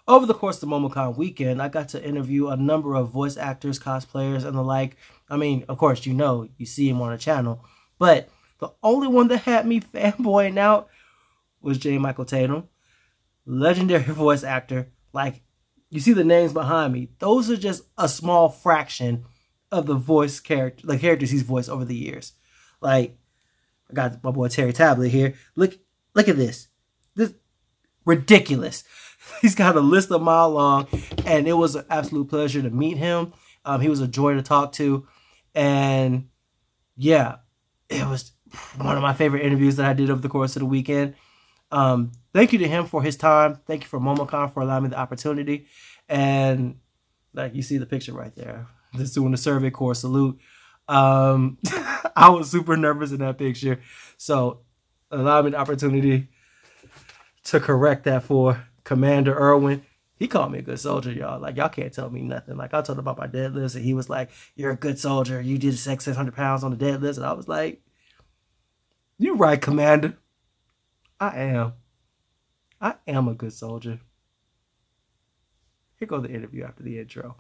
over the course of the Momocon weekend, I got to interview a number of voice actors, cosplayers, and the like. I mean, of course, you see him on the channel, but the only one that had me fanboying out was J Michael Tatum, legendary voice actor. Like, you see the names behind me; those are just a small fraction of the characters he's voiced over the years. Like, I got my boy Terry Tablet here. Look at this. This ridiculous. He's got a list a mile long, and it was an absolute pleasure to meet him. He was a joy to talk to, and yeah, it was one of my favorite interviews that I did over the course of the weekend. Thank you to him for his time. Thank you for Momocon for allowing me the opportunity. And like you see the picture right there, just doing the Survey Corps salute. I was super nervous in that picture, so allow me the opportunity to correct that for Commander Erwin. He called me a good soldier, y'all. Like, y'all can't tell me nothing. Like, I told him about my deadlifts, and he was like, "You're a good soldier. You did 600 pounds on the deadlifts." And I was like, "You're right, Commander. I am a good soldier." Here goes the interview after the intro.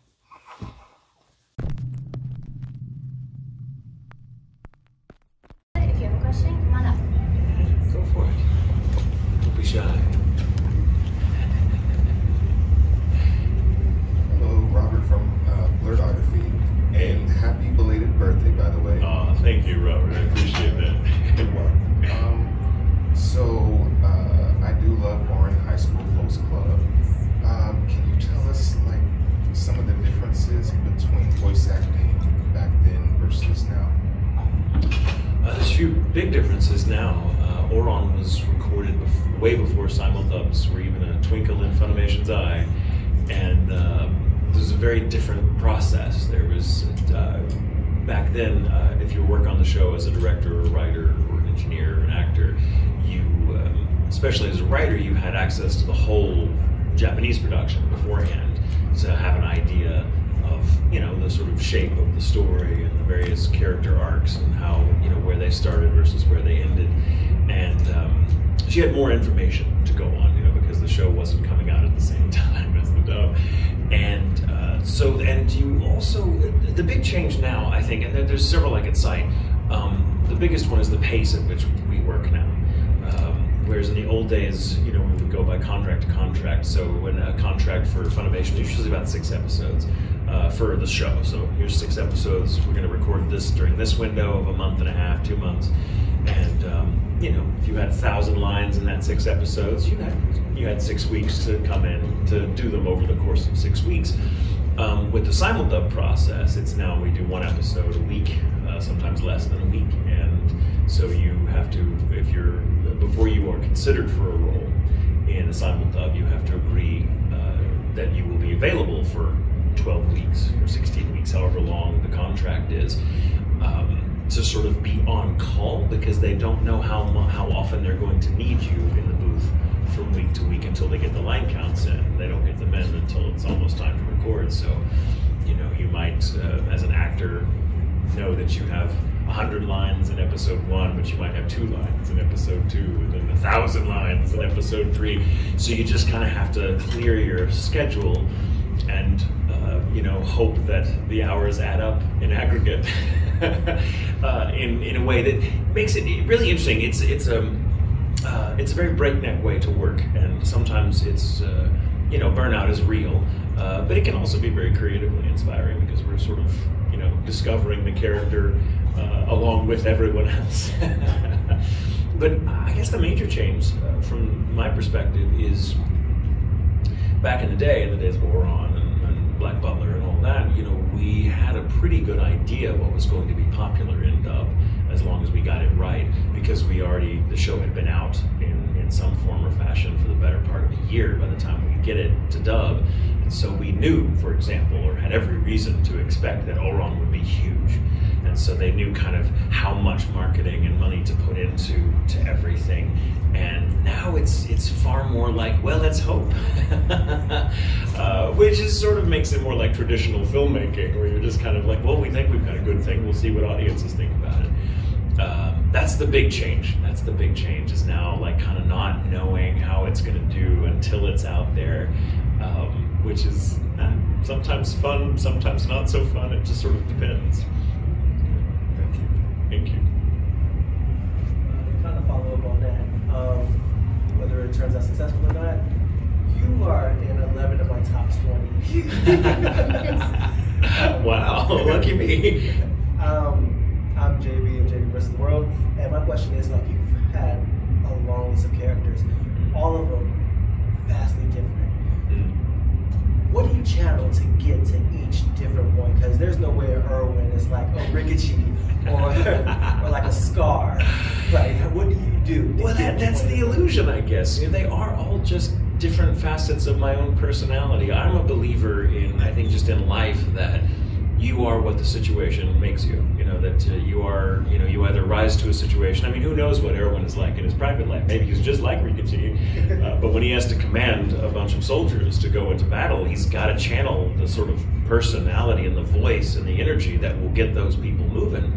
If you have a question, come on up. Go for it. Don't be shy. Hello, Robert from Blurtography, and happy belated birthday, by the way. Oh, thank you, Robert. I appreciate that. You're welcome. I do love Orin High School Folks Club. Can you tell us, like, some of the differences between voice acting back then versus now? There's a few big differences now. Oron was recorded way before simultubs were even a twinkle in Funimation's eye, and there's a very different process. There was, back then, if you work on the show as a director or writer or an engineer or an actor, you, especially as a writer, you had access to the whole Japanese production beforehand to have an idea of, the sort of shape of the story and the various character arcs and how, where they started versus where they ended. And she had more information to go on, because the show wasn't coming out at the same time as the dub. And and you also, the big change now, I think, and there's several I could cite, the biggest one is the pace at which we work now. Whereas in the old days, we would go by contract to contract. So when a contract for Funimation, usually about 6 episodes for the show. So here's 6 episodes. We're going to record this during this window of a month and a half, 2 months. And if you had 1,000 lines in that 6 episodes, you had 6 weeks to come in to do them over the course of 6 weeks. With the simuldub process, it's now we do 1 episode a week, sometimes less than a week, and so you have to, before you are considered for a role in a simuldub, you have to agree that you will be available for 12 weeks or 16 weeks, however long the contract is, to sort of be on call, because they don't know how often they're going to need you in the booth from week to week until they get the line counts in. They don't get them in until it's almost time to record. So, you might, as an actor, know that you have 100 lines in episode 1, but you might have 2 lines in episode 2, and then 1,000 lines in episode 3. So you just kind of have to clear your schedule and hope that the hours add up in aggregate in a way that makes it really interesting. It's a very breakneck way to work, and sometimes it's burnout is real, but it can also be very creatively inspiring, because we're sort of discovering the character along with everyone else. But I guess the major change from my perspective is back in the day, in the days of Oron and Black Butler and all that, we had a pretty good idea what was going to be popular in dub, as long as we got it right, because the show had been out in some form or fashion for the better part of a year by the time we get it to dub. And so we knew, for example, or had every reason to expect that Oron would be huge. And so they knew kind of how much marketing and money to put into everything. And now it's far more like, well, let's hope. Which is sort of makes it more like traditional filmmaking, where you're just kind of like, well, we think we've got a good thing, we'll see what audiences think about it. That's the big change. That's the big change, is now like kind of not knowing how it's going to do until it's out there. which is sometimes fun, sometimes not so fun. It just sort of depends. Thank you. Thank you. Kind of follow up on that, whether it turns out successful or not, you are in 11 of my top 20. Wow, lucky me. I'm JB of JB vs. the World, and my question is, like, you've had a long list of characters, all of them vastly different. What do you channel to get to each different one? Because there's no way Erwin is like a Ricochet or like a Scar. Right? What do you do? Well, that's the illusion, I guess. You know, they are all just different facets of my own personality. I'm a believer in, I think, just in life, that you are what the situation makes you. You know, that you are, you know, you either rise to a situation. I mean, who knows what Erwin is like in his private life? Maybe he's just like Ricochet. But when he has to command a bunch of soldiers to go into battle, he's got to channel the sort of personality and the voice and the energy that will get those people moving.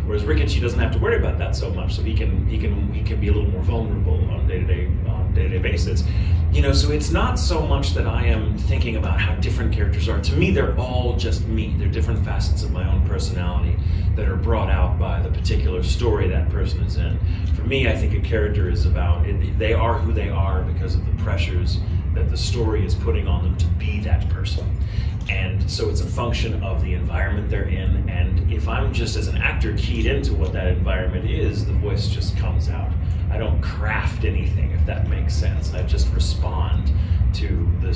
Whereas Ricochet doesn't have to worry about that so much, so he can be a little more vulnerable on day-to-day basis. You know, so it's not so much that I am thinking about how different characters are. To me, they're all just me. They're different facets of my own personality that are brought out by the particular story that person is in. For me, I think a character is about, they are who they are because of the pressures that the story is putting on them to be that person. And so it's a function of the environment they're in, and if I'm just as an actor keyed into what that environment is, the voice just comes out. I don't craft anything, if that makes sense. I just respond to the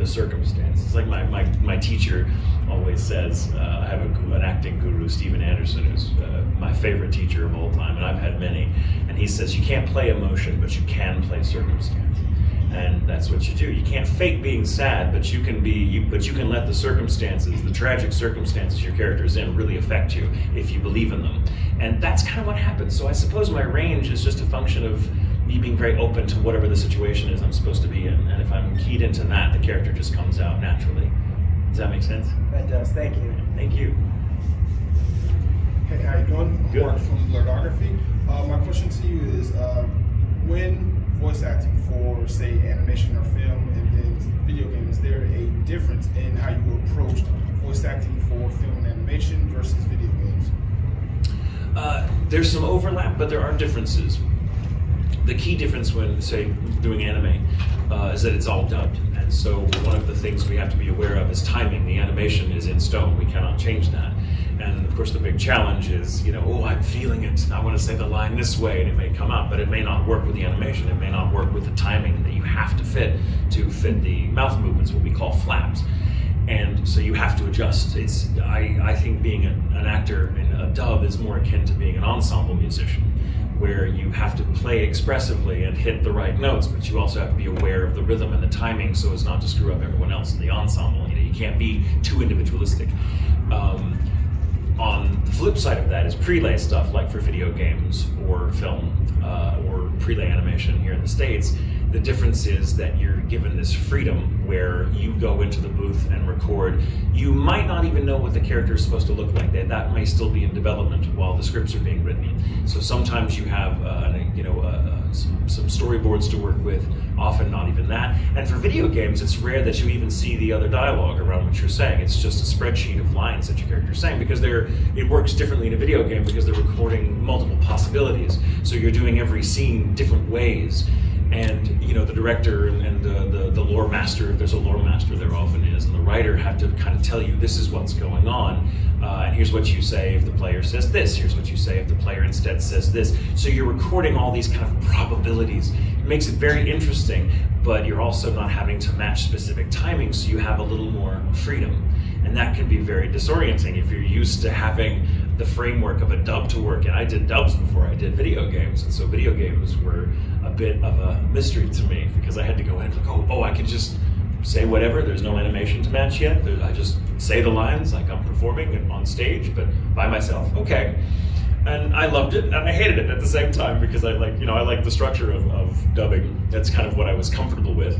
circumstance. It's like my teacher always says, I have an acting guru, Steven Anderson, who's my favorite teacher of all time, and I've had many, and he says, you can't play emotion, but you can play circumstance. And that's what you do. You can't fake being sad, but you can let the circumstances, the tragic circumstances your character is in, really affect you if you believe in them. And that's kind of what happens. So I suppose my range is just a function of me being very open to whatever the situation is I'm supposed to be in. And if I'm keyed into that, the character just comes out naturally. Does that make sense? That does. Thank you. Thank you. Hey, how you doing? Good. Mark from Blurredography. My question to you is, when voice acting for, say, animation or film and then video games, is there a difference in how you approach voice acting for film and animation versus video games? There's some overlap, but there are differences. The key difference when, say, doing anime is that it's all dubbed. And so one of the things we have to be aware of is timing. The animation is in stone. We cannot change that. And of course the big challenge is, you know, oh, I'm feeling it. I want to say the line this way, and it may come out, but it may not work with the animation. It may not work with the timing that you have to fit the mouth movements, what we call flaps. And so you have to adjust. I think being an actor in a dub is more akin to being an ensemble musician, where you have to play expressively and hit the right notes, but you also have to be aware of the rhythm and the timing so as not to screw up everyone else in the ensemble. You know, you can't be too individualistic. On the flip side of that is prelay stuff, like for video games or film or prelay animation here in the States. The difference is that you're given this freedom where you go into the booth and record. You might not even know what the character is supposed to look like. That may still be in development while the scripts are being written. So sometimes you have some storyboards to work with, often not even that. And for video games, it's rare that you even see the other dialogue around what you're saying. It's just a spreadsheet of lines that your character is saying, because it works differently in a video game because they're recording multiple possibilities. So you're doing every scene different ways. And you know, the director and the lore master, if there's a lore master, there often is, and the writer have to kind of tell you, this is what's going on, and here's what you say if the player says this, here's what you say if the player instead says this. So you're recording all these kind of probabilities. It makes it very interesting, but you're also not having to match specific timings, so you have a little more freedom. And that can be very disorienting if you're used to having the framework of a dub to work in. I did dubs before I did video games, and so video games were a bit of a mystery to me because I had to go in and like, oh, I can just say whatever. There's no animation to match yet. I just say the lines like I'm performing on stage, but by myself. Okay. And I loved it, and I hated it at the same time because I like the structure of dubbing. That's kind of what I was comfortable with.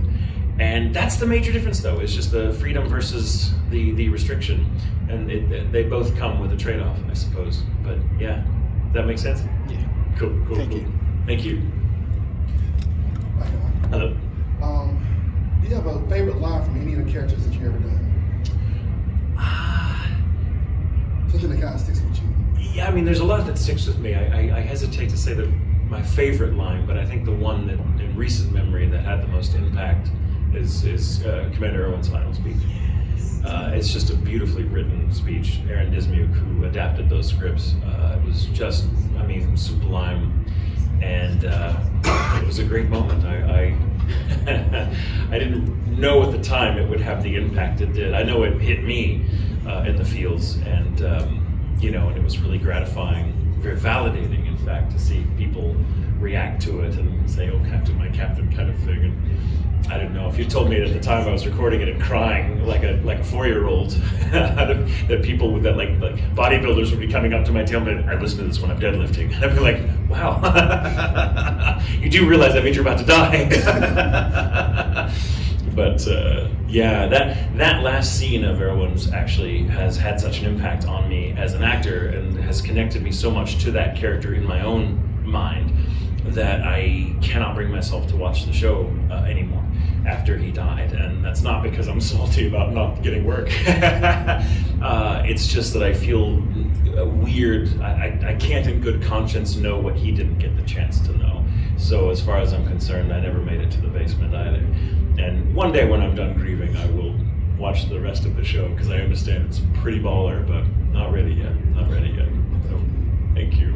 And that's the major difference, though, is just the freedom versus the restriction. And they both come with a trade-off, I suppose. But yeah, does that make sense? Yeah. Cool. Thank you. Thank you. Hello. Hello. Do you have a favorite line from any of the characters that you've ever done? Something that kind of sticks with you. Yeah, I mean, there's a lot that sticks with me. I hesitate to say that my favorite line, but I think the one that in recent memory that had the most impact is Commander Erwin's final speech. It's just a beautifully written speech. Aaron Dismuke, who adapted those scripts, it was just, I mean, sublime, and it was a great moment. I didn't know at the time it would have the impact it did. I know it hit me in the fields, and you know, and it was really gratifying, very validating, in fact, to see people react to it and say, "Oh, Captain, my captain," kind of thing. And I didn't know if you told me at the time I was recording it and crying like a 4-year-old that people with that like bodybuilders would be coming up to my tail and I listen to this when I'm deadlifting, and I'd be like, "Wow, you do realize that means you're about to die." But yeah, that last scene of Erwin's actually has had such an impact on me as an actor and has connected me so much to that character in my own mind that I cannot bring myself to watch the show anymore after he died. And that's not because I'm salty about not getting work. It's just that I feel weird. I can't in good conscience know what he didn't get the chance to know. So as far as I'm concerned, I never made it to the basement either. And one day when I'm done grieving, I will watch the rest of the show because I understand it's pretty baller, but not ready yet. Not ready yet. So, thank you.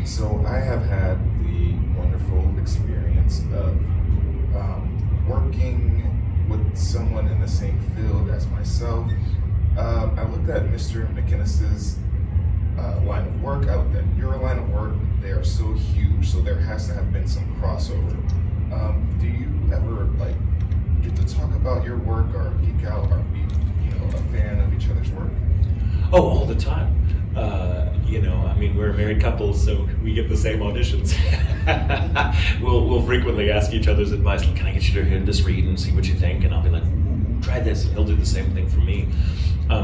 So I have had the wonderful experience of working with someone in the same field as myself. I looked at Mr. McInnes's line of work. I looked at your line of work. They are so huge, so there has to have been some crossover. Do you ever like get to talk about your work or geek out or be, you know, a fan of each other's work? Oh, all the time. You know, I mean, we're a married couple, so we get the same auditions. We'll frequently ask each other's advice. Like, can I get you to hear this read and see what you think? And I'll be like, try this, and he'll do the same thing for me.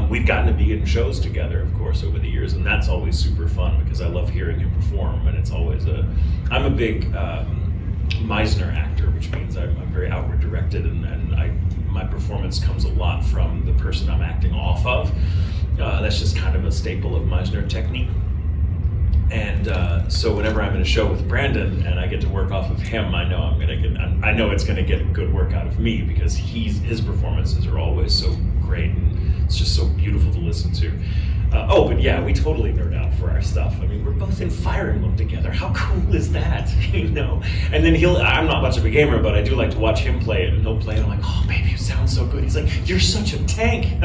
We've gotten to be in shows together, of course, over the years, and that's always super fun because I love hearing him perform, and it's always I'm a big Meisner actor, which means I'm very outward directed, and my performance comes a lot from the person I'm acting off of. That's just kind of a staple of Meisner technique. And so whenever I'm in a show with Brandon and I get to work off of him, I know I know it's gonna get a good work out of me because his performances are always so great and it's just so beautiful to listen to. Oh, but yeah, we totally nerd out for our stuff. I mean, we're both in Fire Emblem together. How cool is that? You know? And then I'm not much of a gamer, but I do like to watch him play it, and he'll play it, and I'm like, oh, baby, you sound so good. He's like, you're such a tank.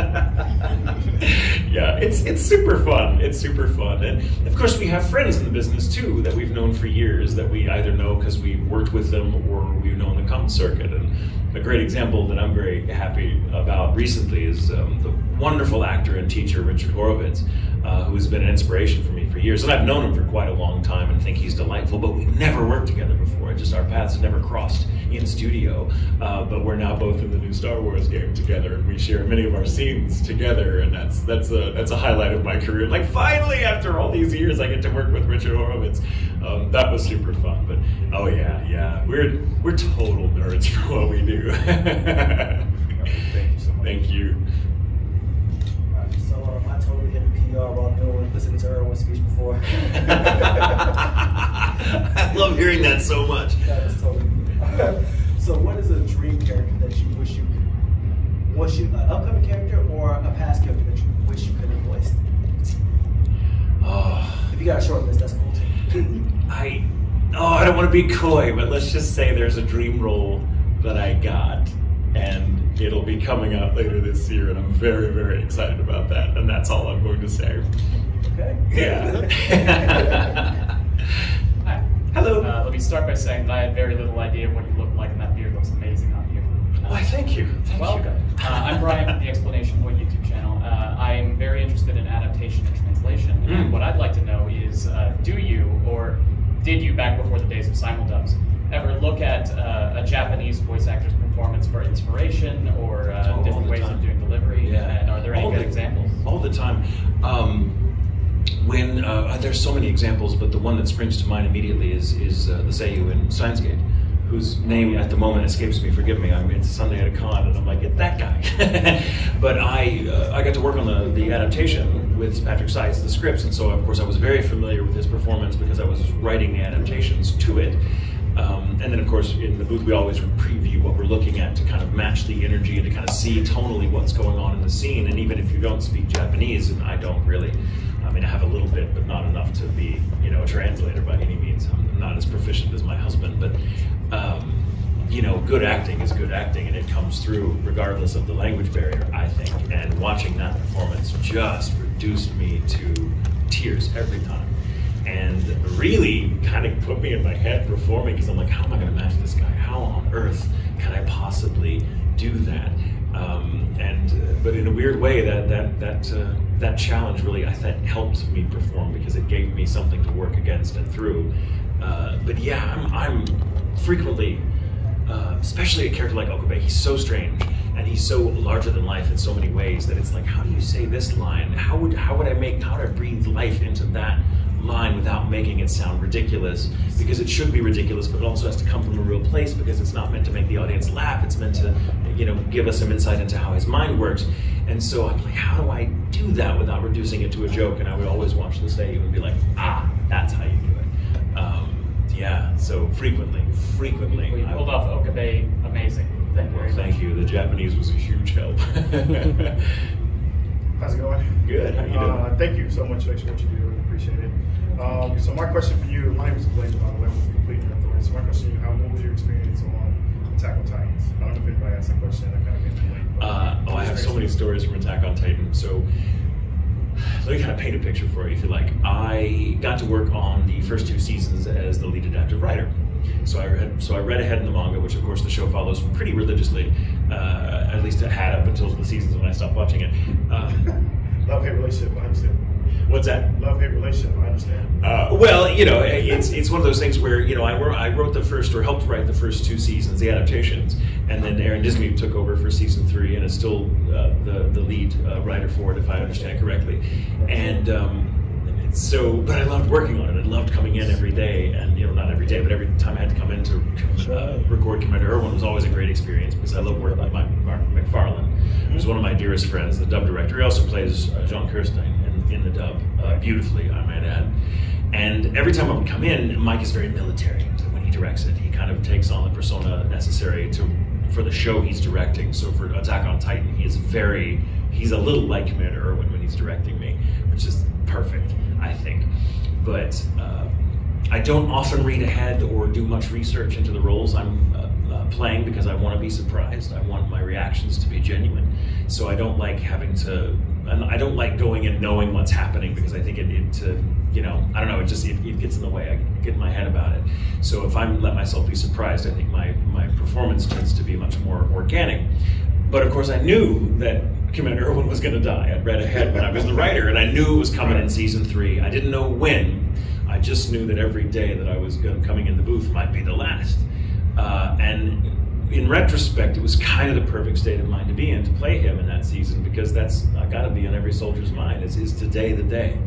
Yeah, it's super fun. It's super fun. And of course, we have friends in the business too that we've known for years that we either know because we worked with them or we've known the con circuit. And a great example that I'm very happy about recently is the wonderful actor and teacher Richard Horowitz, who's been an inspiration for me for years. And I've known him for quite a long time and think he's delightful, but we've never worked together before. Just our paths have never crossed in studio. But we're now both in the new Star Wars game together, and we share many of our scenes together, and that's a highlight of my career. Like, finally, after all these years, I get to work with Richard Horowitz. That was super fun. But oh yeah, we're total nerds for what we do. Thank you so much. Thank you. So I totally hit a PR while listening to Erwin's speech before. I love hearing that so much. That was totally good. So what is a dream character that you wish you could, an upcoming character or a past character that you wish you could have voiced? Oh. If you got a short list, that's cool too. I don't want to be coy, but let's just say there's a dream role that I got, and it'll be coming out later this year, and I'm very, very excited about that, and that's all I'm going to say. Okay. Yeah. Hi. Hello. Let me start by saying that I had very little idea of what you look like, and that beard looks amazing on you. Why, thank you. Thank Welcome. you. I'm Brian from the Explanation Boy YouTube channel. I'm very interested in adaptation and translation. And what I'd like to know is, do you, or did you, back before the days of simuldubs, ever look at a Japanese voice actor's performance for inspiration or different ways of doing delivery? Yeah. And are there any good examples? All the time. There's so many examples, but the one that springs to mind immediately is the Seiyu in Steins Gate, whose name at the moment escapes me, forgive me, it's Sunday at a con, and I'm like, it's that guy. But I got to work on the adaptation with Patrick Seitz, the scripts, and so of course I was very familiar with his performance because I was writing the adaptations to it. And then of course in the booth we always preview what we're looking at to kind of match the energy and to kind of see tonally what's going on in the scene. And even if you don't speak Japanese, and I don't really, I mean I have a little bit, but not enough to be, you know, a translator by any means. I'm not as proficient as my husband, but you know, good acting is good acting, and it comes through regardless of the language barrier, I think. And watching that performance just reduced me to tears every time. And really kind of put me in my head performing, because I'm like, how am I going to match this guy? How on earth can I possibly do that? But in a weird way, that challenge really, I think, helped me perform because it gave me something to work against and through. But yeah, I'm frequently, especially a character like Okabe, he's so strange and he's so larger than life in so many ways that it's like, how do you say this line? How would I breathe life into that line without making it sound ridiculous, because it should be ridiculous, but it also has to come from a real place, because it's not meant to make the audience laugh, it's meant to, you know, give us some insight into how his mind works. And so I'm like, how do I do that without reducing it to a joke? And I would always watch the save and be like, that's how you do it. Yeah, so frequently. Well, you pulled off Okabe, amazing. Thank you. The Japanese was a huge help. How's it going? Good. How you doing? Thank you so much for what you do. Really appreciate it. So my question for you, my name is Blake, by the way, with Complete Authority. So my question to you, what was your experience on Attack on Titans? I don't know if anybody asked that question. I kind of came too late. I have so many stories from Attack on Titan. So let me kind of paint a picture for you, if you like. I got to work on the first 2 seasons as the lead adaptive writer. So I read ahead in the manga, which of course the show follows pretty religiously. At least it had up until the seasons when I stopped watching it. Love-hate relationship, I understand. What's that? Love-hate relationship, I understand. Well, you know, it's one of those things where, you know, I wrote the first, or helped write the first 2 seasons, the adaptations, and then Aaron Dismuke took over for season 3 and is still the lead writer for it, if I understand correctly. And so, but I loved working on it. I loved coming in every day, and, you know, not every day, but every time I had to come in to record Commander Erwin was always a great experience, because I love working with Mark McFarlane, who's one of my dearest friends, the dub director. He also plays John Kirstein in the dub beautifully, I might add. And every time I would come in, Mike is very military when he directs it. He kind of takes on the persona necessary for the show he's directing. So for Attack on Titan, he's a little like Commander Erwin when he's directing me, which is perfect, I think. But I don't often read ahead or do much research into the roles I'm playing, because I want to be surprised. I want my reactions to be genuine. So I don't like and I don't like going and knowing what's happening, because I think it you know, I don't know, it gets in the way. I get in my head about it. So if I let myself be surprised, I think my performance tends to be much more organic. But of course I knew that Commander Erwin was going to die. I'd read ahead when I was the writer, and I knew it was coming in season 3. I didn't know when. I just knew that every day that I was coming in the booth might be the last. And in retrospect, it was kind of the perfect state of mind to be in, to play him in that season, because that's got to be on every soldier's mind. Is today the day?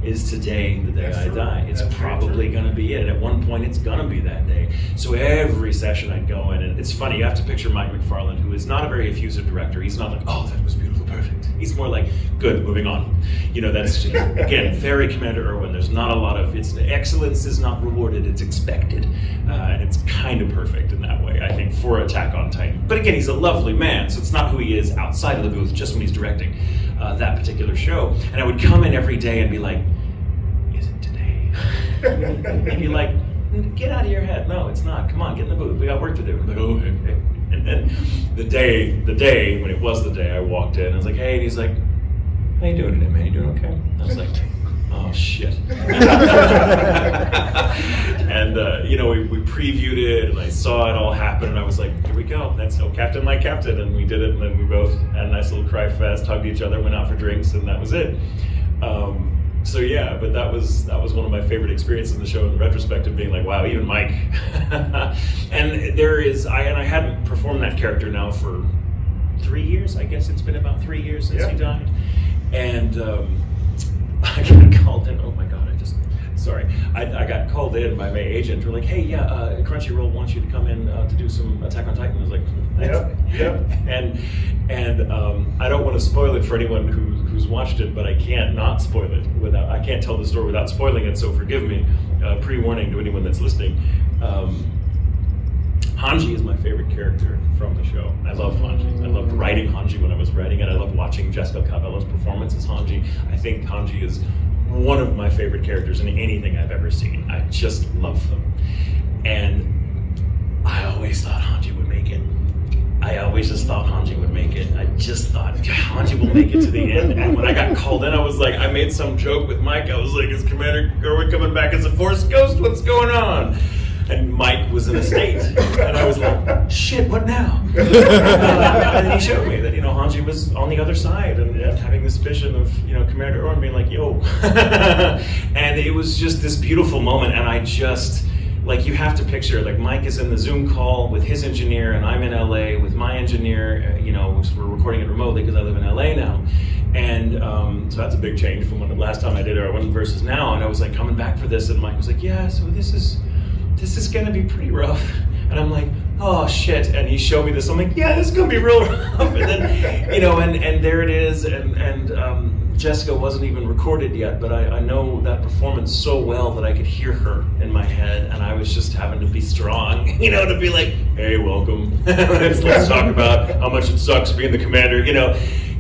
Is today the day I die? It's probably going to be it. And at one point, it's going to be that day. So every session I'd go in, and it's funny, you have to picture Mike McFarlane, who is not a very effusive director. He's not like, oh, that was beautiful, perfect. He's more like, good, moving on. You know, that's, again, very Commander Erwin. There's not a lot of, excellence is not rewarded, it's expected. And it's kind of perfect in that way, I think, for Attack on Titan. But again, he's a lovely man, so it's not who he is outside of the booth, just when he's directing that particular show. And I would come in every day and be like, is it today? And you're like, get out of your head. No, it's not. Come on, get in the booth. We got work to do. I'm like, oh, okay. And then the day when it was the day, I walked in. I was like, hey, and he's like, how you doing today, man? You doing okay? I was like, oh shit. And you know, we previewed it, and I saw it all happen, and I was like, here we go. That's Captain like Captain, and we did it, and then we both had a nice little cry fest, hugged each other, went out for drinks, and that was it. So yeah, but that was one of my favorite experiences in the show in retrospect, of being like, wow, even Mike. And I hadn't performed that character now for 3 years. I guess it's been about 3 years since he died. And I got called in. Oh my God! Sorry, I got called in by my agent. We're like, hey, yeah, Crunchyroll wants you to come in to do some Attack on Titan. I was like, yep. And I don't want to spoil it for anyone who's watched it, but I can't not spoil it I can't tell the story without spoiling it. So forgive me, pre-warning to anyone that's listening. Hanji is my favorite character from the show. I love Hanji. I loved writing Hanji when I was writing it. I love watching Jessica Cabello's performance as Hanji. I think Hanji is one of my favorite characters in anything I've ever seen. I just love them. And I always thought Hanji would make it. I always just thought Hanji would make it. I just thought, Hanji will make it to the end. And when I got called in, I was like, I made some joke with Mike. I was like, is Commander Erwin coming back as a Force Ghost? What's going on? And Mike was in a state, and I was like, shit, what now? And then he showed me that, Hanji was on the other side and having this vision of, Commander Erwin being like, yo. And it was just this beautiful moment, and I just, like, you have to picture, like, Mike is in the Zoom call with his engineer, and I'm in LA with my engineer, we're recording it remotely because I live in LA now. And so that's a big change from when the last time I did Erwin versus now, and I was like coming back for this, and Mike was like, yeah, so this is gonna be pretty rough. And I'm like, oh shit. And he showed me this. I'm like, yeah, this is gonna be real rough. And then, and there it is. And Jessica wasn't even recorded yet, but I know that performance so well that I could hear her in my head. And I was just having to be strong, to be like, hey, welcome. let's talk about how much it sucks being the commander,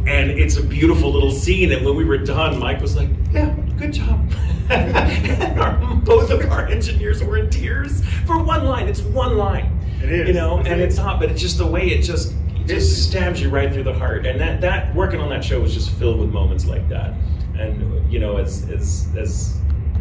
And it's a beautiful little scene. And when we were done, Mike was like, yeah, good job. And both of our engineers were in tears for one line. It's one line. It is. And it's not, but it's just the way it just stabs you right through the heart. And that working on that show was just filled with moments like that. And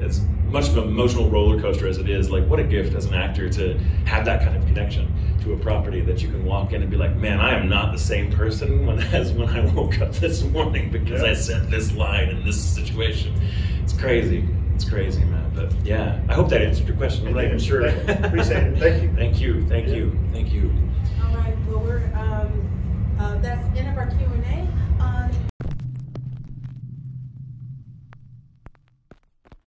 as much of an emotional roller coaster as it is, like, what a gift as an actor to have that kind of connection to a property that you can walk in and be like, man, I am not the same person as when I woke up this morning because I said this line in this situation. It's crazy. It's crazy, man. But yeah, I hope that answered your question. I'm not even sure. Appreciate it. Thank you. Thank you. Thank you. Thank you. All right. Well, that's the end of our Q&A.